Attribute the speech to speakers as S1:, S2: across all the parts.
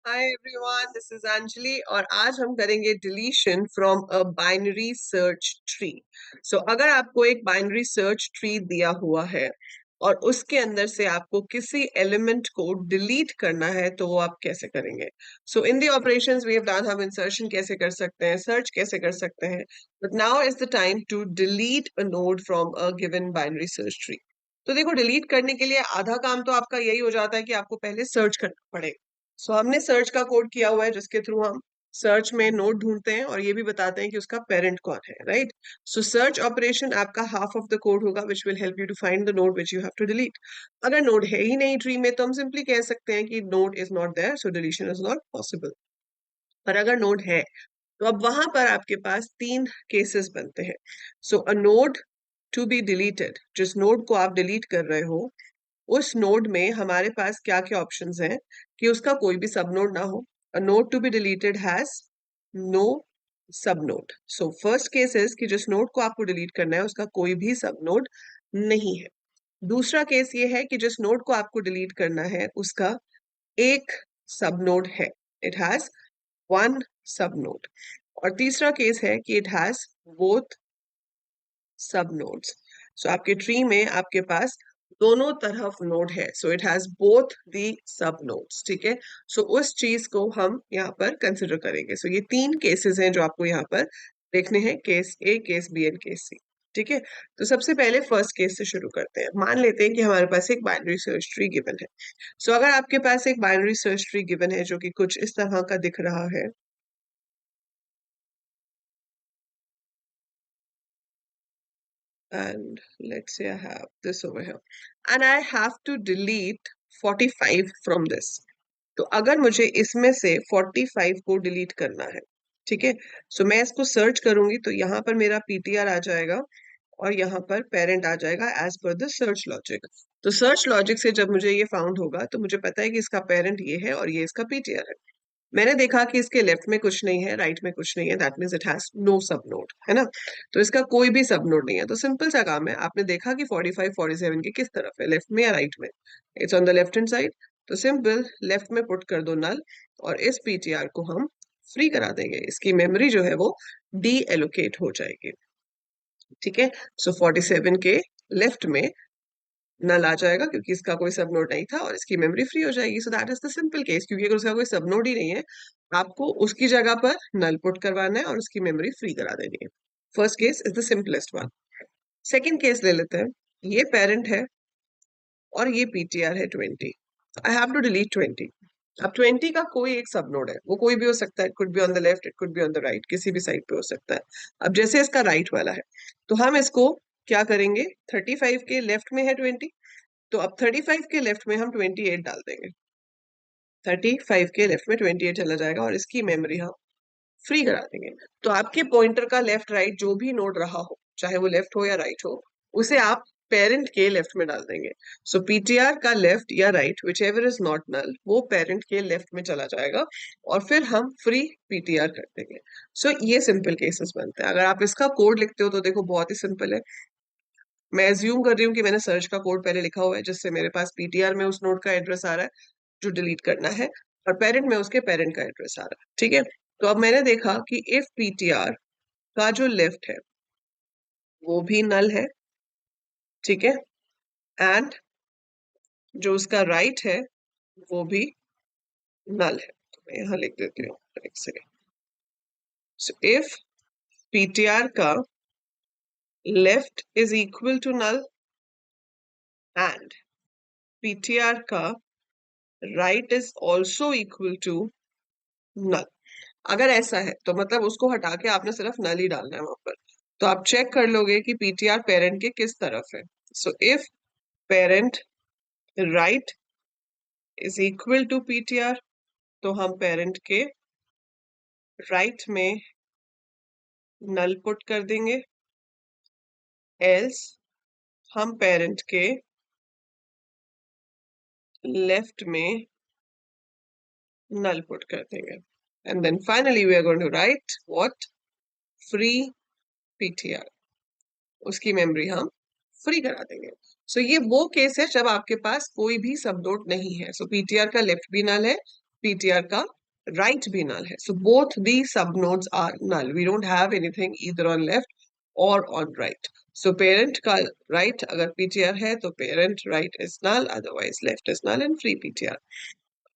S1: Hi everyone, this is Anjali और आज हम करेंगे deletion from a binary search tree. So अगर आपको एक बाइनरी सर्च ट्री दिया हुआ है और उसके अंदर से आपको किसी एलिमेंट को डिलीट करना है तो वो आप कैसे करेंगे? So in the operations we have done, हम इंसर्शन कैसे कर सकते हैं, सर्च कैसे कर सकते हैं, but now is the time to delete a node from a given binary search tree. तो देखो, डिलीट करने के लिए आधा काम तो आपका यही हो जाता है कि आपको पहले सर्च करना पड़ेगा। सो हमने सर्च का कोड किया हुआ है जिसके थ्रू हम सर्च में नोड ढूंढते हैं और ये भी बताते हैं कि उसका पेरेंट कौन है, राइट? सो सर्च ऑपरेशन आपका हाफ ऑफ द कोड होगा which will help you to find the node which you have to delete. अगर नोड है ही नहीं ट्री में तो हम सिंपली कह सकते हैं कि node is not there, so deletion is not possible. पर अगर नोड है तो अब वहां पर आपके पास तीन केसेस बनते हैं। So a node to be deleted, जिस नोड को आप डिलीट कर रहे हो उस नोड में हमारे पास क्या क्या ऑप्शंस हैं कि उसका कोई भी सब नोड ना हो। A node to be deleted has no sub node. So first case is कि जिस नोड को आपको डिलीट करना है उसका कोई भी सब नोड नहीं है। दूसरा केस ये है कि जिस नोड को आपको डिलीट करना है उसका एक सब नोड है, it has one sub node. और तीसरा केस है कि इट हैज बोथ सब नोड्स। सो आपके ट्री में आपके पास दोनों तरफ नोड है, सो it has both the sub nodes. ठीक है, सो उस चीज को हम यहाँ पर कंसिडर करेंगे। सो ये तीन केसेस हैं जो आपको यहाँ पर देखने हैं, case A, case B and case C. ठीक है, तो सबसे पहले फर्स्ट केस से शुरू करते हैं। मान लेते हैं कि हमारे पास एक बाइनरी सर्च ट्री गिवन है। सो अगर आपके पास एक बाइनरी सर्च ट्री गिवन है जो कि कुछ इस तरह का दिख रहा है, and let's say I have this over here and I have to delete 45 from this। तो अगर मुझे इसमें से 45 को डिलीट करना है, ठीक है, सो मैं इसको सर्च करूंगी तो यहाँ पर मेरा पीटीआर आ जाएगा और यहाँ पर पेरेंट आ जाएगा as per the search logic. तो सर्च लॉजिक से जब मुझे ये फाउंड होगा तो मुझे पता है कि इसका पेरेंट ये है और ये इसका पीटीआर है। मैंने देखा कि इसके लेफ्ट में कुछ नहीं है, राइट में कुछ नहीं है, that means it has no sub node, है ना? तो इसका कोई भी सब नोड नहीं है। तो सिंपल सा काम है, आपने देखा कि 45 47 के किस तरफ है, लेफ्ट में या राइट में? It's on the left hand side. तो सिंपल लेफ्ट में पुट कर दो नल और इस पीटीआर को हम फ्री करा देंगे, इसकी मेमोरी जो है वो डी एलोकेट हो जाएगी। ठीक है, सो 47 के लेफ्ट में नल आ जाएगा क्योंकि इसका कोई सब नोड नहीं था और इसकी मेमोरी फ्री हो जाएगी। So that is the simple case, क्योंकि अगर उसका कोई सब नोड ही नहीं है आपको उसकी जगह पर नल पुट करवाना है और उसकी मेमोरी फ्री करा देनी है। First case is the simplest one. Second case ले लेते हैं। ये पेरेंट है और ये पीटीआर है 20। I have to delete 20। अब 20 का कोई एक सब नोड है, वो कोई भी हो सकता है, it could be on the left, it could be on the right, किसी भी साइड पे हो सकता है। अब जैसे इसका राइट वाला है तो हम इसको क्या करेंगे, 35 के लेफ्ट में है 20, तो अब 35 के लेफ्ट में हम 28 डाल देंगे। 35 के लेफ्ट में 28 चला जाएगा और इसकी मेमोरी हम फ्री करा देंगे। तो आपके पॉइंटर का लेफ्ट राइट जो भी नोड रहा हो, चाहे वो लेफ्ट हो या राइट हो, उसे आप पेरेंट के लेफ्ट में डाल देंगे। सो पीटीआर का लेफ्ट या right whichever is not null वो पेरेंट के लेफ्ट में चला जाएगा और फिर हम फ्री पीटीआर कर देंगे। सो ये सिंपल केसेस बनते हैं। अगर आप इसका कोड लिखते हो तो देखो बहुत ही सिंपल है। मैं एज्यूम कर रही हूँ कि मैंने सर्च का कोड पहले लिखा हुआ है जिससे मेरे पास पीटीआर में उस नोड का एड्रेस आ रहा है जो डिलीट करना है और पेरेंट में उसके पेरेंट का एड्रेस आ रहा है। ठीक है, तो अब मैंने देखा कि इफ पीटीआर का जो लेफ्ट है वो भी नल है, ठीक है, एंड जो उसका राइट है वो भी नल है। तो मैं यहाँ लिख देती हूँ एक सेकेंड। सो इफ पीटीआर का left is equal to null and PTR का right is also equal to null, अगर ऐसा है तो मतलब उसको हटा के आपने सिर्फ नल ही डालना है वहां पर। तो आप चेक कर लोगे कि पीटीआर पेरेंट के किस तरफ है। So if parent right is equal to PTR तो हम पेरेंट के राइट में नल पुट कर देंगे, एल्स हम पेरेंट के लेफ्ट में नल पुट कर देंगे and then finally we are going to write what, free PTR, उसकी मेमोरी हम फ्री करा देंगे। सो ये वो केस है जब आपके पास कोई भी सब नोड नहीं है। सो पीटीआर का लेफ्ट भी नल है पीटीआर का राइट भी नल है. सो both the sub nodes are null. We don't have anything either on left और ऑन राइट. सो पेरेंट का राइट अगर पीटीआर है तो parent right is null, otherwise left is null and free PTR.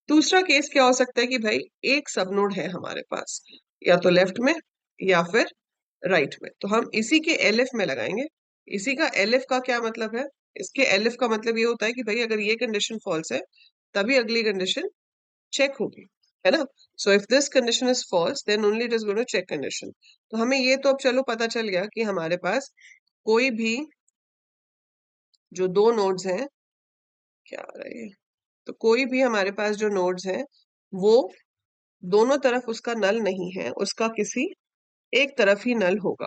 S1: दूसरा case क्या हो सकता है कि भाई एक सब नोड है हमारे पास, या तो लेफ्ट में या फिर राइट में, तो हम इसी के एलएफ में लगाएंगे. इसी का एलएफ का क्या मतलब है? इसके एलएफ का मतलब ये होता है कि भाई अगर ये कंडीशन फॉल्स है तभी अगली कंडीशन चेक होगी, है ना. So if this condition is false then only it is going to check condition. तो हमें ये तो अब चलो पता चल गया कि हमारे पास कोई भी जो दो नोड्स हैं, क्या आ रहा है, तो कोई भी हमारे पास जो नोड्स हैं वो दोनों तरफ उसका नल नहीं है, उसका किसी एक तरफ ही नल होगा.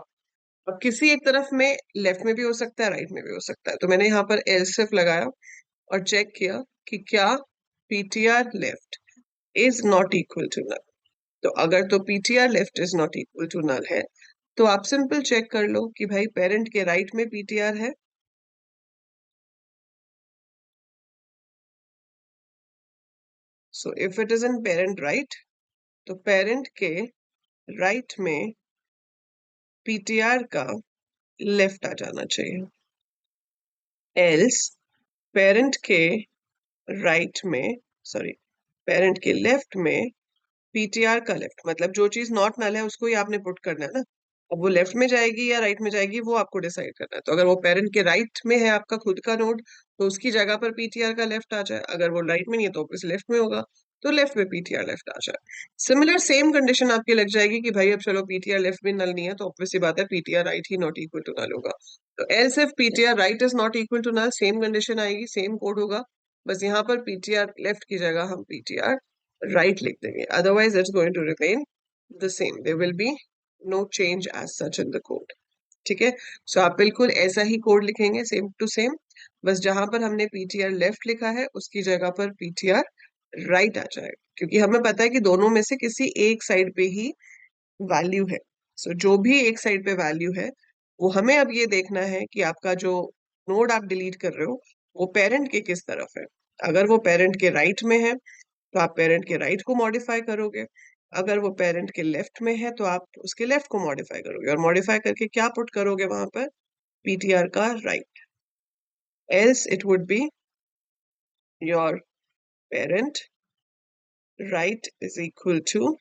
S1: अब किसी एक तरफ में लेफ्ट में भी हो सकता है, राइट में भी हो सकता है. तो मैंने यहाँ पर एलसिफ लगाया और चेक किया कि क्या PTR left is not equal to null. तो अगर तो PTR left is not equal to null है तो आप सिंपल चेक कर लो कि भाई पेरेंट के राइट में पीटीआर है. So if it is in parent right तो पेरेंट के राइट में पीटीआर का लेफ्ट आ जाना चाहिए. एल्स पेरेंट के राइट में, सॉरी, पेरेंट के लेफ्ट में पीटीआर का लेफ्ट, मतलब जो चीज नॉट नल है उसको ही आपने पुट करना है ना. अब वो लेफ्ट में जाएगी या राइट में जाएगी वो आपको डिसाइड करना है. तो अगर वो पेरेंट के राइट में है आपका खुद का नोड तो उसकी जगह पर पीटीआर का लेफ्ट आ जाए. अगर वो राइट में नहीं है तो ऑब्वियसली लेफ्ट में होगा, तो लेफ्ट में पीटीआर लेफ्ट आ जाए. सिमिलर सेम कंडीशन आपकी लग जाएगी कि भाई अब चलो पीटीआर लेफ्ट भी नल नहीं है तो ऑब्वियसली बात है पीटीआर राइट ही नॉट इक्वल टू नल होगा. तो else if PTR right is not equal to null same condition आएगी, सेम कोड होगा, बस यहाँ पर पीटीआर लेफ्ट की जगह हम पीटीआर राइट लिख देंगे. Otherwise it's going to remain the same. There will be no change as such in the code. ठीक है. सो आप बिल्कुल ऐसा ही कोड लिखेंगे सेम टू सेम, बस जहां पर हमने पीटीआर लेफ्ट लिखा है उसकी जगह पर पीटीआर राइट आ जाए, क्योंकि हमें पता है कि दोनों में से किसी एक साइड पे ही वैल्यू है. सो जो भी एक साइड पे वैल्यू है वो हमें अब ये देखना है कि आपका जो नोड आप डिलीट कर रहे हो वो पेरेंट के किस तरफ है. अगर वो पेरेंट के राइट में है तो आप पेरेंट के राइट को मॉडिफाई करोगे. अगर वो पेरेंट के लेफ्ट में है तो आप उसके लेफ्ट को मॉडिफाई करोगे, और मॉडिफाई करके क्या पुट करोगे वहां पर? पीटीआर का right. Else it would be your parent right is equal to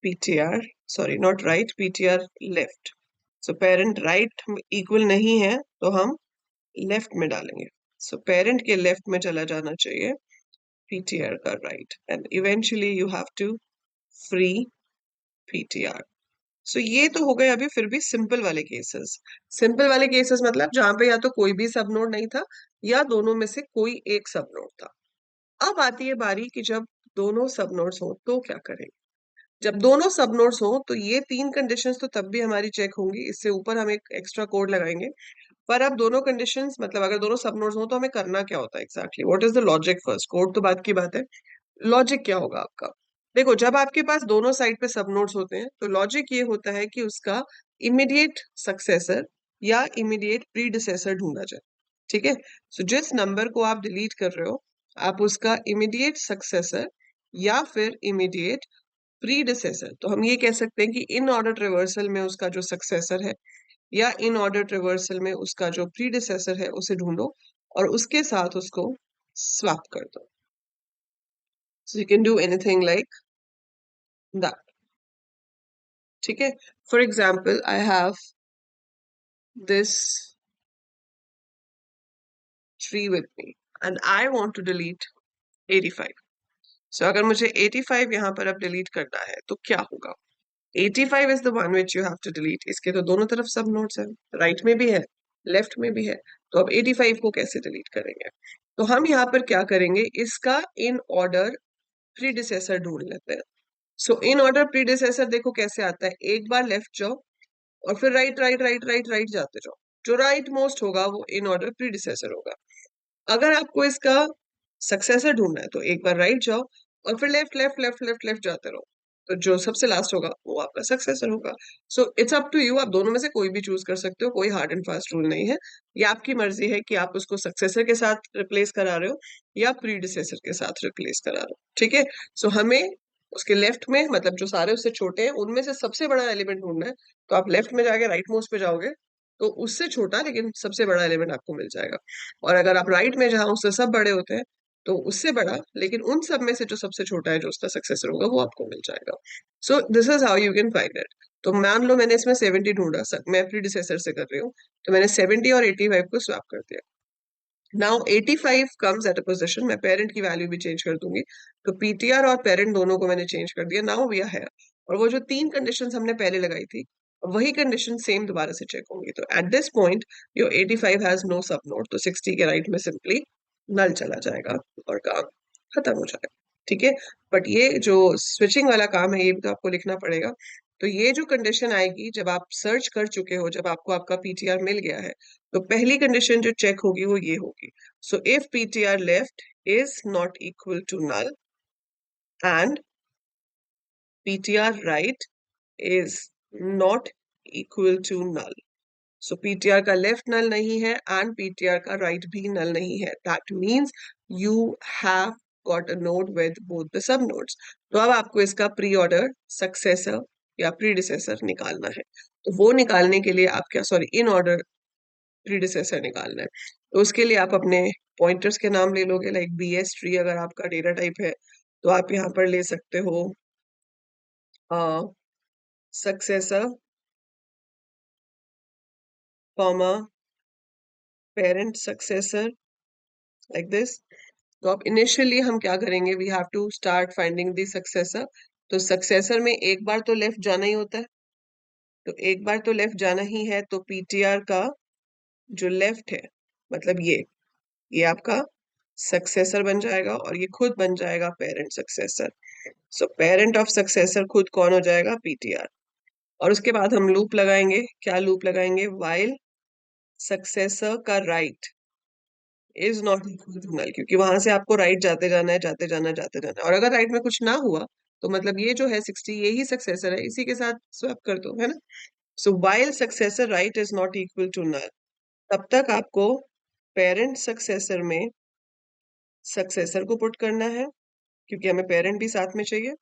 S1: PTR, sorry not right, PTR left. So parent right equal नहीं है तो हम लेफ्ट में डालेंगे. सो पेरेंट के लेफ्ट में चला जाना चाहिए पीटीआर का right, and eventually you have to free PTR. So ये तो हो गए अभी फिर भी सिंपल वाले केसेस. सिंपल वाले केसेस मतलब जहां पे या तो कोई भी सब नोड नहीं था या दोनों में से कोई एक सब नोड था. अब आती है बारी कि जब दोनों सब नोड्स हो तो क्या करेंगे. जब दोनों सब नोड्स हो तो ये तीन कंडीशंस तो तब भी हमारी चेक होंगी, इससे ऊपर हम एक एक्स्ट्रा कोड लगाएंगे. पर अब दोनों कंडीशंस मतलब अगर दोनों सब नोड्स हो तो हमें करना क्या होता है exactly, what is the logic first. Code तो बात की बात है, लॉजिक क्या होगा आपका. देखो जब आपके पास दोनों साइड पे सब नोड्स होते हैं तो लॉजिक ये होता है कि उसका इमीडिएट सक्सेसर या इमीडिएट प्रीडिसेसर ढूंढा जाए. ठीक है. सो जिस नंबर को आप डिलीट कर रहे हो आप उसका इमीडिएट सक्सेसर या फिर इमीडिएट प्रीडिसेसर, तो हम ये कह सकते हैं कि इन ऑर्डर ट्रिवर्सल में उसका जो सक्सेसर है या इन ऑर्डर ट्रिवर्सल में उसका जो प्रीडिसेसर है उसे ढूंढो और उसके साथ उसको स्वैप कर दो. So you can do anything like that. ठीक है. For example I have this tree with me and I want to delete 85. सो अगर मुझे 85 यहाँ पर अब डिलीट करना है तो क्या होगा. 85 is the one which you have to delete. इसके तो दोनों तरफ सब नोड्स हैं, राइट में भी है लेफ्ट में भी है, तो अब 85 को कैसे डिलीट करेंगे. तो हम यहाँ पर क्या करेंगे, इसका इन ऑर्डर प्रीडिसेसर ढूंढ लेते हैं. सो इन ऑर्डर प्रीडिसेसर देखो कैसे आता है, एक बार लेफ्ट जाओ और फिर right right right right right जाते जाओ. जो राइट मोस्ट होगा वो इन ऑर्डर प्रीडिसेसर होगा. अगर आपको इसका सक्सेसर ढूंढना है तो एक बार राइट जाओ और फिर left left left left left जाते रहो. तो जो सबसे लास्ट होगा वो आपका सक्सेसर होगा। So it's up to you, आप दोनों में से कोई भी चूज कर सकते हो, कोई हार्ड एंड फास्ट रूल नहीं है। ये आपकी मर्जी है कि आप उसको सक्सेसर के साथ रिप्लेस करा रहे हो या प्रीडिसेसर के साथ रिप्लेस करा रहे हो, ठीक है। सो हमें उसके लेफ्ट में, मतलब जो सारे उससे छोटे हैं उनमें से सबसे बड़ा एलिमेंट ढूंढना है। तो आप लेफ्ट में जाके राइट मोस्ट पे जाओगे तो उससे छोटा लेकिन सबसे बड़ा एलिमेंट आपको मिल जाएगा। और अगर आप राइट में जहाँ उससे सब बड़े होते हैं तो उससे बड़ा लेकिन उन सब में से जो सबसे छोटा है जो उसका सक्सेसर होगा वो आपको मिल जाएगा। So this is how you can find it. तो मान लो मैंने इसमें 70 ढूंढा, मैं प्रीडिसेसर से कर रही हूँ, तो मैंने 70 और 85 को स्वैप कर दिया। Now 85 comes at a position, मैं पेरेंट की वैल्यू भी चेंज कर दूंगी। तो पीटीआर और पेरेंट दोनों को मैंने चेंज कर दिया। Now we are here. और वो जो तीन कंडीशंस हमने पहले लगाई थी वही कंडीशन सेम दोबारा से चेक होंगी। तो at this point your 85 has no sub node, तो 60 के राइट में सिंपली नल चला जाएगा और काम खत्म हो जाएगा, ठीक है। बट ये जो स्विचिंग वाला काम है ये भी तो आपको लिखना पड़ेगा। तो ये जो कंडीशन आएगी जब आप सर्च कर चुके हो, जब आपको आपका पीटीआर मिल गया है, तो पहली कंडीशन जो चेक होगी वो ये होगी। So if PTR left is not equal to null and PTR right is not equal to null. So PTR का लेफ्ट नल नहीं है एंड पीटीआर का राइट भी नल नहीं है, that means you have got a node with both the sub nodes. तो अब आपको इसका प्री ऑर्डर सक्सेसर या प्रीडिसेसर निकालना है। तो वो निकालने के लिए आप क्या, सॉरी, इन ऑर्डर प्रीडिसेसर निकालना है। तो उसके लिए आप अपने पॉइंटर्स के नाम ले लोगे, लाइक बीएस ट्री अगर आपका डेटा टाइप है तो आप यहाँ पर ले सकते हो successor comma parent successor, like this. तो अब इनिशियली हम क्या करेंगे, we have to start finding the successor. तो सक्सेसर में एक बार तो लेफ्ट जाना ही होता है, तो एक बार तो लेफ्ट जाना ही है। तो पीटीआर का जो लेफ्ट है, मतलब ये आपका सक्सेसर बन जाएगा और ये खुद बन जाएगा parent successor. So parent of successor खुद कौन हो जाएगा, पीटीआर। और उसके बाद हम लूप लगाएंगे, क्या लूप लगाएंगे, वाइल सक्सेसर का right is not equal to null, क्योंकि वहां से आपको राइट जाते जाना है, जाते जाना, जाते जाना है। और अगर राइट में कुछ ना हुआ तो मतलब ये जो है 60 ये ही सक्सेसर है, इसी के साथ स्वैप कर दो, है ना। So while successor right is not equal to null, तब तक आपको पेरेंट सक्सेसर में सक्सेसर को पुट करना है, क्योंकि हमें पेरेंट भी साथ में चाहिए,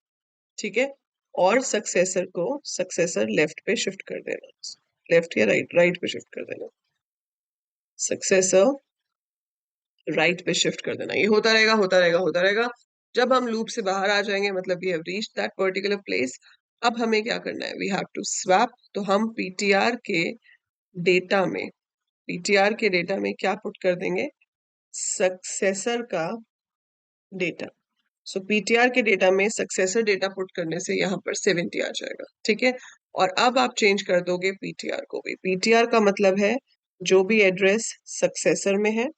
S1: ठीक है। और सक्सेसर को सक्सेसर लेफ्ट पे शिफ्ट कर देना, लेफ्ट या राइट, राइट पे शिफ्ट कर देना, सक्सेसर राइट पे शिफ्ट कर देना। ये होता रहेगा, होता रहेगा, होता रहेगा। जब हम लूप से बाहर आ जाएंगे मतलब we have reached that particular place, अब हमें क्या करना है, वी हैव टू स्वैप। तो हम पीटीआर के डेटा में, पीटीआर के डेटा में क्या पुट कर देंगे, सक्सेसर का डेटा। सो पीटीआर के डेटा में सक्सेसर डेटा पुट करने से यहाँ पर 70 आ जाएगा, ठीक है। और अब आप चेंज कर दोगे पीटीआर को भी। पीटीआर का मतलब है जो भी एड्रेस सक्सेसर में है,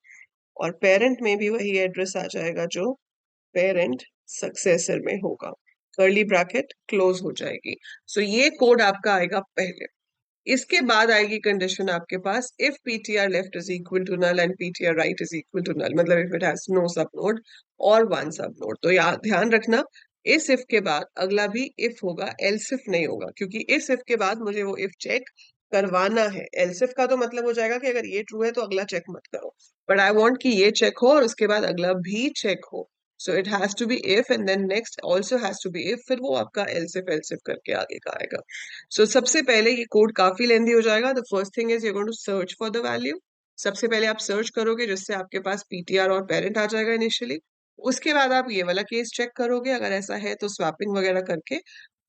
S1: और पेरेंट में भी वही एड्रेस आ जाएगा जो पेरेंट सक्सेसर में होगा। कर्ली ब्रैकेट क्लोज हो जाएगी। सो ये कोड आपका आएगा पहले। इसके बाद आएगी कंडीशन आपके पास, if PTR left is equal to null and PTR right is equal to null, मतलब if it has no sub node और वन सब नोड। तो याद ध्यान रखना, इस इफ के बाद अगला भी इफ होगा, एल्स इफ नहीं होगा, क्योंकि इस इफ के बाद मुझे वो इफ चेक करवाना है। एल्स इफ का तो मतलब हो जाएगा कि अगर ये ट्रू है तो अगला चेक मत करो, बट आई वांट कि ये चेक हो और उसके बाद अगला भी चेक हो। So it has to be if and then next also has to be if, फिर वो आपका एल्स इफ करके आगे का आएगा। सो सबसे पहले ये कोड काफी लेंदी हो जाएगा। The first thing is you going to search for the value. सबसे पहले आप सर्च करोगे जिससे आपके पास पीटीआर और पेरेंट आ जाएगा इनिशियली। उसके बाद आप ये वाला केस चेक करोगे, अगर ऐसा है तो स्वैपिंग वगैरह करके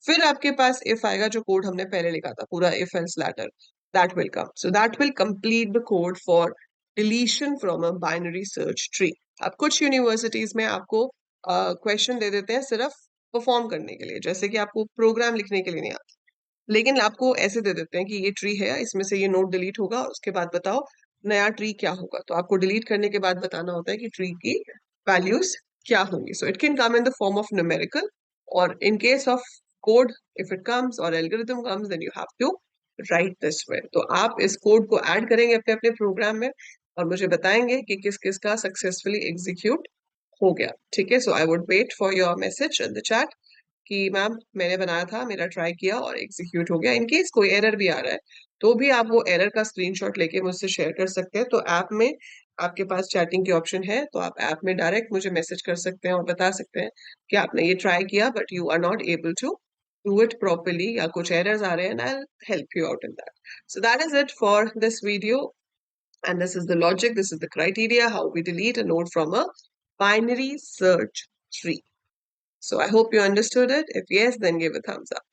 S1: फिर आपके पास इफ आएगा, जो कोड हमने पहले लिखा था पूरा if else ladder, that will come. So that will complete the code for deletion from a binary search tree. अब कुछ यूनिवर्सिटीज में आपको क्वेश्चन दे देते हैं सिर्फ परफॉर्म करने के लिए, जैसे कि आपको प्रोग्राम लिखने के लिए नहीं आता, लेकिन आपको ऐसे दे देते हैं कि ये ट्री है, इसमें से ये नोड डिलीट होगा और उसके बाद बताओ नया ट्री क्या होगा। तो आपको डिलीट करने के बाद बताना होता है कि ट्री की वैल्यूज क्या होंगी। So it can come in the form of numerical, और in case of code, if it comes और algorithm comes, then you have to write this way. तो आप इस कोड को ऐड करेंगे अपने अपने प्रोग्राम में और मुझे बताएंगे कि किस किस का सक्सेसफुली एग्जीक्यूट हो गया, ठीक है। So I would wait for your message in the chat कि मैम मैंने बनाया था, मेरा ट्राई किया और एग्जीक्यूट हो गया। इन केस कोई एरर भी आ रहा है तो भी आप वो एरर का स्क्रीनशॉट लेके मुझसे शेयर कर सकते हैं। तो ऐप में आपके पास चैटिंग की ऑप्शन है, तो आप ऐप में डायरेक्ट मुझे मैसेज कर सकते हैं और बता सकते हैं कि आपने ये ट्राई किया but you are not able to do it properly, या कुछ एरर्स आ रहे हैं, and I will help you out in that. So that is it for this video, and this is the logic, this is the criteria how we delete a node from a binary search tree. So I hope you understood it. If yes, then give a thumbs up.